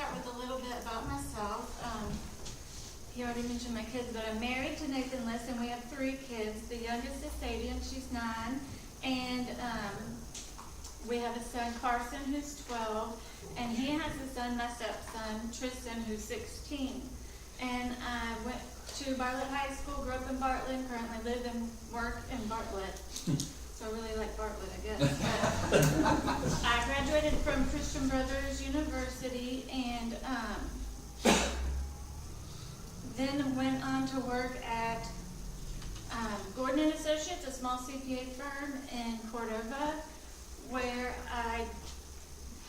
start with a little bit about myself. He already mentioned my kids, but I'm married to Nathan List, and we have 3 kids. The youngest is Sadie, and she's 9, and we have a son, Carson, who's 12, and he has a son, my stepson, Tristan, who's 16. And I went to Bartlett High School, grew up in Bartlett, and currently live and work in Bartlett. So I really like Bartlett, I guess. But I graduated from Christian Brothers University, and then went on to work at Gordon and Associates, a small CPA firm in Cordova, where I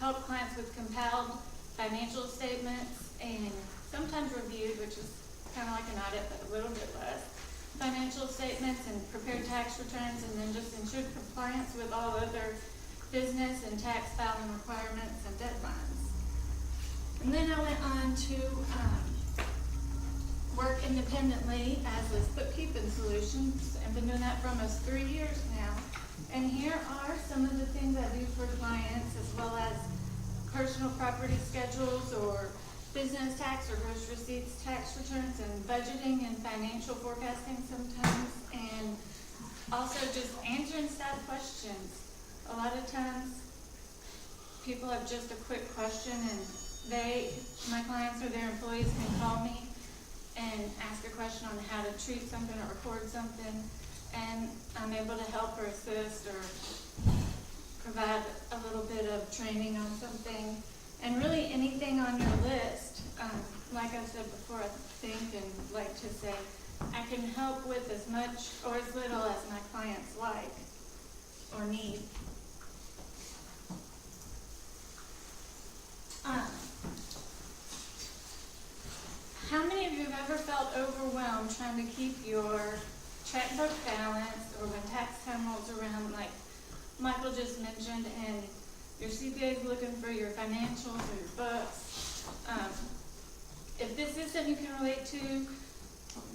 help clients with compiled financial statements and sometimes reviewed, which is kind of like an audit, but a little bit less, financial statements and prepared tax returns, and then just ensured compliance with all other business and tax filing requirements and deadlines. And then I went on to work independently as List Bookkeeping Solutions. I've been doing that for almost 3 years now. And here are some of the things I do for clients, as well as personal property schedules or business tax or gross receipts tax returns, and budgeting and financial forecasting sometimes, and also just answering staff questions. A lot of times people have just a quick question, and my clients or their employees can call me and ask a question on how to treat something or record something, and I'm able to help or assist or provide a little bit of training on something. And really anything on your list, like I said before, I think and like to say, I can help with as much or as little as my clients like or need. How many of you have ever felt overwhelmed trying to keep your checkbook balanced, or when tax time rolls around, like Michael just mentioned, and your CPA is looking for your financials or your books? If this is something you can relate to,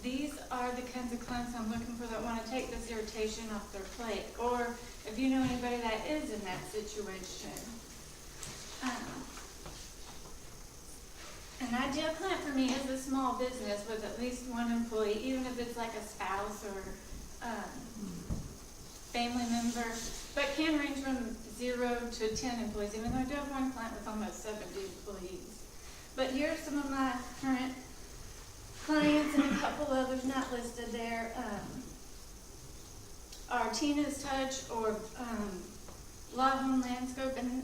these are the kinds of clients I'm looking for that want to take this irritation off their plate. Or if you know anybody that is in that situation. An ideal client for me is a small business with at least 1 employee, even if it's like a spouse or family member, but can range from 0 to 10 employees, even though I do have 1 client with almost 70 employees. But here are some of my current clients, and a couple others not listed there. Are Tina's Touch or Law Home Landscaping,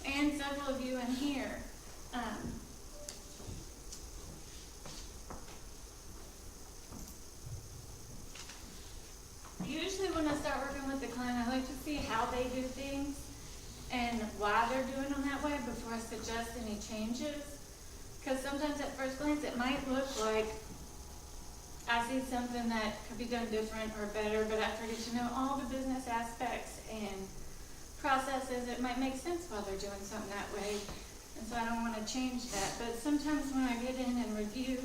and several of you in here. Usually when I start working with the client, I like to see how they do things and why they're doing them that way before I suggest any changes. Because sometimes at first glance it might look like I see something that could be done different or better, but after I get to know all the business aspects and processes, it might make sense why they're doing something that way, and so I don't want to change that. But sometimes when I get in and review,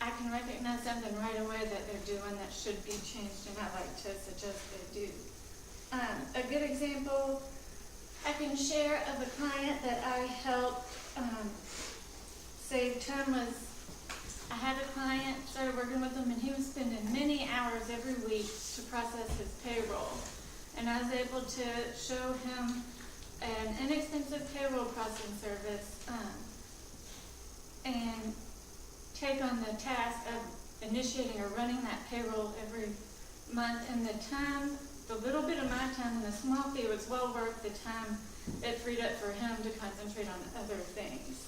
I can recognize something right away that they're doing that should be changed, and I like to suggest they do. A good example I can share of a client that I helped save time was, I had a client, started working with him, and he was spending many hours every week to process his payroll. And I was able to show him an inexpensive payroll processing service and take on the task of initiating or running that payroll every month. And the little bit of my time and the small fee was well worth the time it freed up for him to concentrate on other things.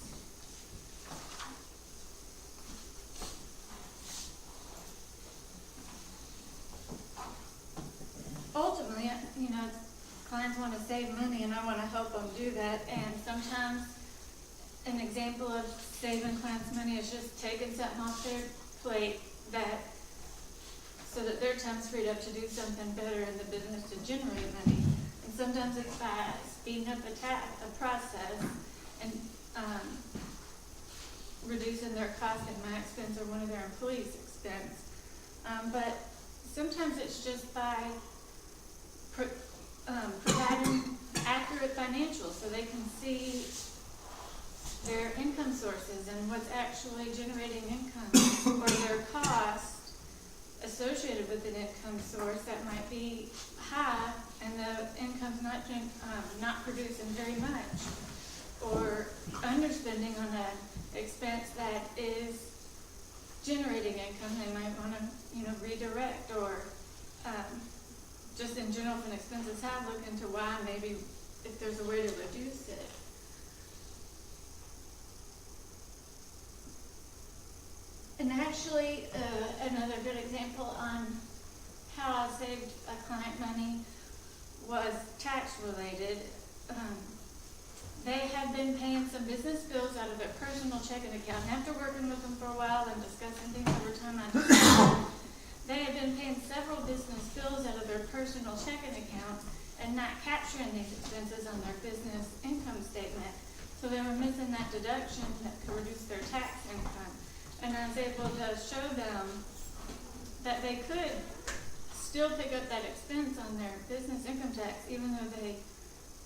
Ultimately, clients want to save money, and I want to help them do that. And sometimes an example of saving clients money is just taking something off their plate so that their time's freed up to do something better in the business to generate money. And sometimes it's by speeding up a process and reducing their cost at my expense or one of their employees' expense. But sometimes it's just by providing accurate financials so they can see their income sources and what's actually generating income, or their cost associated with an income source that might be high and the income's not producing very much, or underspending on an expense that is generating income. They might want to, redirect, or just in general, if an expense is high, look into why, maybe if there's a way to reduce it. And actually, another good example on how I saved a client money was tax related. They had been paying some business bills out of their personal checking account. And after working with them for a while and discussing things over time, I discovered they had been paying several business bills out of their personal checking account and not capturing these expenses on their business income statement. So they were missing that deduction that could reduce their tax income. And I was able to show them that they could still pick up that expense on their business income tax, even though they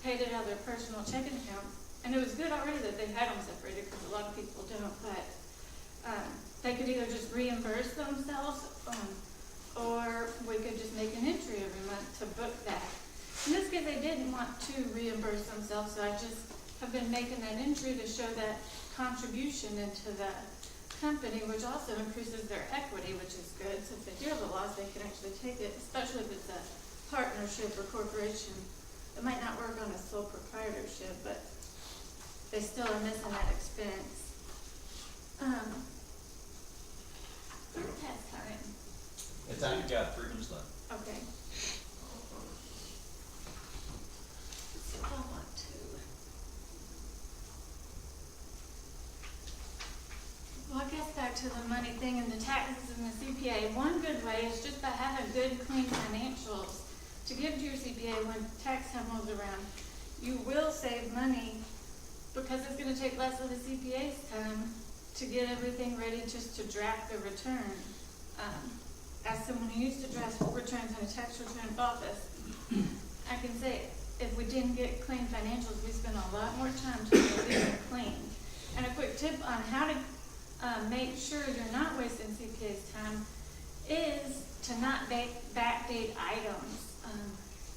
paid it out of their personal checking account. And it was good already that they had them separated, because a lot of people don't, but they could either just reimburse themselves, or we could just make an entry every month to book that. In this case, they didn't want to reimburse themselves, so I just have been making that entry to show that contribution into the company, which also increases their equity, which is good. So if they do have a loss, they can actually take it, especially if it's a partnership or corporation. It might not work on a sole proprietorship, but they still are missing that expense. Third test time. It's time. You got 3 minutes left. Okay. So I want to. Well, I guess back to the money thing and the taxes and the CPA. One good way is just by having good, clean financials to give to your CPA when tax time rolls around. You will save money because it's going to take less of the CPA's time to get everything ready just to draft the return. As someone who used to draft returns in a tax return office, I can say if we didn't get clean financials, we spend a lot more time to get them clean. And a quick tip on how to make sure you're not wasting CPA's time is to not backdate items.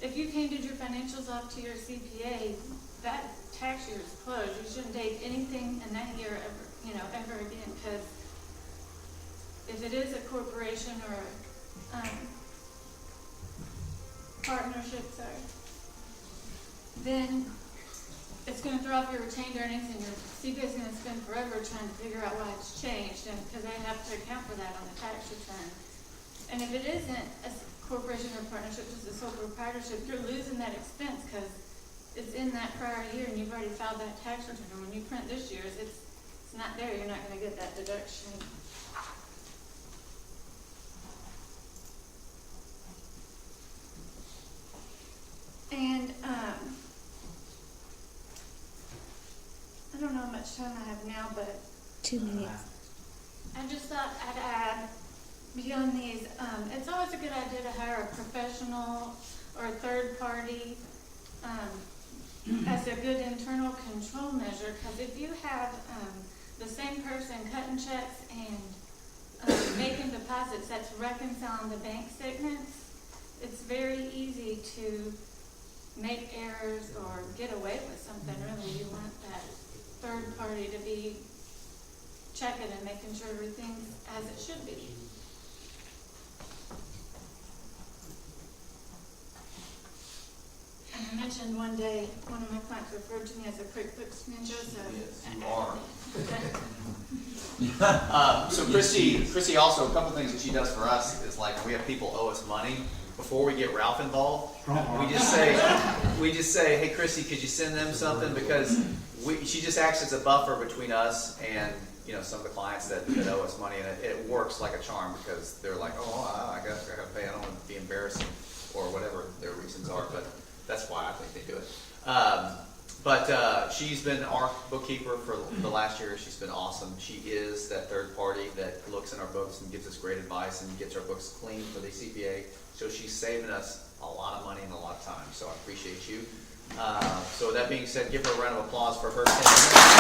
If you did your financials off to your CPA, that tax year is closed. You shouldn't date anything in that year ever again, because if it is a corporation or a partnership, then it's going to throw off your retained earnings, and your CPA is going to spend forever trying to figure out why it's changed, and because they have to account for that on the tax return. And if it isn't a corporation or partnership, just a sole proprietorship, you're losing that expense because it's in that prior year and you've already filed that tax return. And when you print this year's, it's not there. You're not going to get that deduction. And I don't know how much time I have now, but 2 minutes. I just thought I'd add, beyond these, it's always a good idea to hire a professional or a third party as a good internal control measure, because if you have the same person cutting checks and making deposits that's reconciling the bank statements, it's very easy to make errors or get away with something. Really, you want that third party to be checking and making sure everything's as it should be. And I mentioned one day, one of my clients referred to me as a QuickBooks ninja, so. Yes, you are. So Christy also, a couple things that she does for us is like when we have people owe us money, before we get Ralph involved, we just say, hey Christy, could you send them something? Because she just acts as a buffer between us and some of the clients that owe us money, and it works like a charm, because they're like, oh, I gotta pay, I don't want to be embarrassing, or whatever their reasons are, but that's why I think they do it. But she's been our bookkeeper for the last year. She's been awesome. She is that third party that looks in our books and gives us great advice and gets our books clean for the CPA. So she's saving us a lot of money and a lot of time. So I appreciate you. So with that being said, give her a round of applause for her 10 minutes.